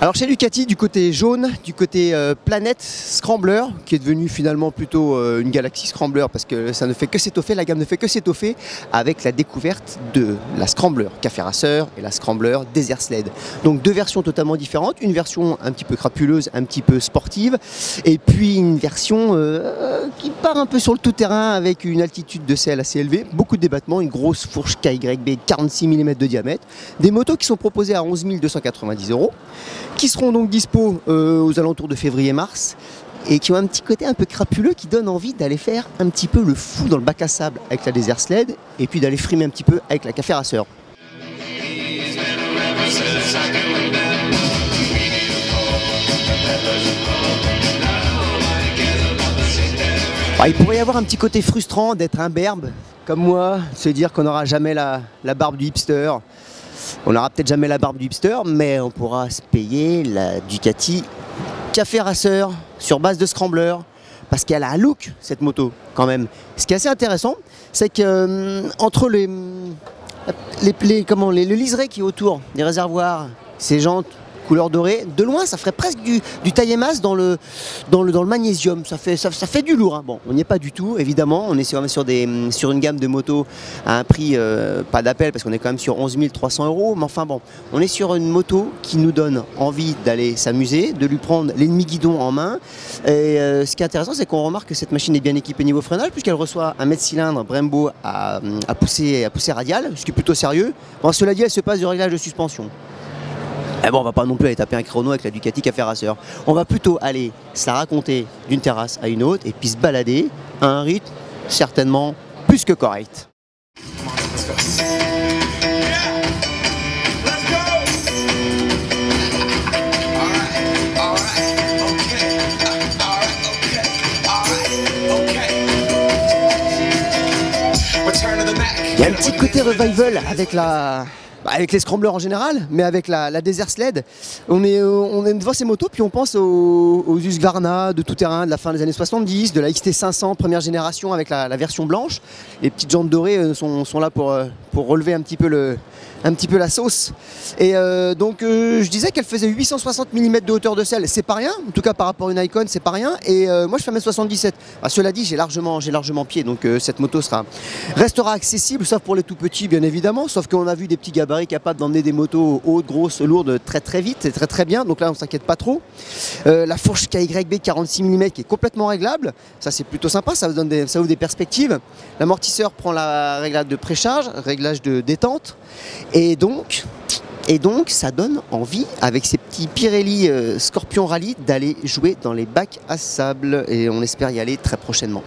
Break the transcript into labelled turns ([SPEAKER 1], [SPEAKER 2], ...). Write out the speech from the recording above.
[SPEAKER 1] Alors chez Ducati, du côté jaune, du côté Planète Scrambler, qui est devenu finalement plutôt une Galaxy Scrambler parce que ça ne fait que s'étoffer, la gamme ne fait que s'étoffer avec la découverte de la Scrambler Café Racer et la Scrambler Desert Sled. Donc deux versions totalement différentes, une version un petit peu crapuleuse, un petit peu sportive, et puis une version qui part un peu sur le tout-terrain avec une altitude de selle assez élevée, beaucoup de débattements, une grosse fourche KYB 46 mm de diamètre, des motos qui sont proposées à 11 290 €, qui seront donc dispo aux alentours de février-mars et qui ont un petit côté un peu crapuleux qui donne envie d'aller faire un petit peu le fou dans le bac à sable avec la Desert Sled et puis d'aller frimer un petit peu avec la Café Racer. Il pourrait y avoir un petit côté frustrant d'être un berbe comme moi, se dire qu'on n'aura jamais la barbe du hipster. On n'aura peut-être jamais la barbe du hipster, mais on pourra se payer la Ducati Café Racer sur base de Scrambler, parce qu'elle a un look, cette moto, quand même. Ce qui est assez intéressant, c'est que entre le liseré qui est autour des réservoirs, ces jantes couleur dorée, de loin ça ferait presque du taille-masse dans le magnésium, ça fait du lourd, hein. Bon, on n'y est pas du tout, évidemment, on est sur une gamme de motos à un prix pas d'appel parce qu'on est quand même sur 11 300 €, mais enfin bon, on est sur une moto qui nous donne envie d'aller s'amuser, de lui prendre l'ennemi guidon en main, et ce qui est intéressant c'est qu'on remarque que cette machine est bien équipée niveau freinage puisqu'elle reçoit un mètre cylindre Brembo à poussée radiale, ce qui est plutôt sérieux. Bon, cela dit, elle se passe du réglage de suspension. Eh bon, on va pas non plus aller taper un chrono avec la Ducati Café Racer. On va plutôt aller se la raconter d'une terrasse à une autre et puis se balader à un rythme certainement plus que correct. Il y a un petit côté revival avec les scramblers en général, mais avec la Desert Sled, on est devant ces motos, puis on pense aux Husqvarna de tout terrain de la fin des années 70, de la XT500 première génération avec la version blanche. Les petites jantes dorées sont là pour relever un petit peu la sauce. Et donc je disais qu'elle faisait 860 mm de hauteur de selle, c'est pas rien, en tout cas par rapport à une Icon c'est pas rien, et moi je fais 1m77. Cela dit, j'ai largement pied, donc cette moto restera accessible, sauf pour les tout petits bien évidemment, sauf qu'on a vu des petits gabarits capables d'emmener des motos hautes, grosses, lourdes très vite, et très bien, donc là on s'inquiète pas trop. La fourche KYB 46 mm qui est complètement réglable, ça c'est plutôt sympa, ça ouvre des perspectives. L'amortisseur prend la réglage de précharge, réglage de détente, et donc ça donne envie avec ces petits Pirelli Scorpion Rally d'aller jouer dans les bacs à sable, et on espère y aller très prochainement.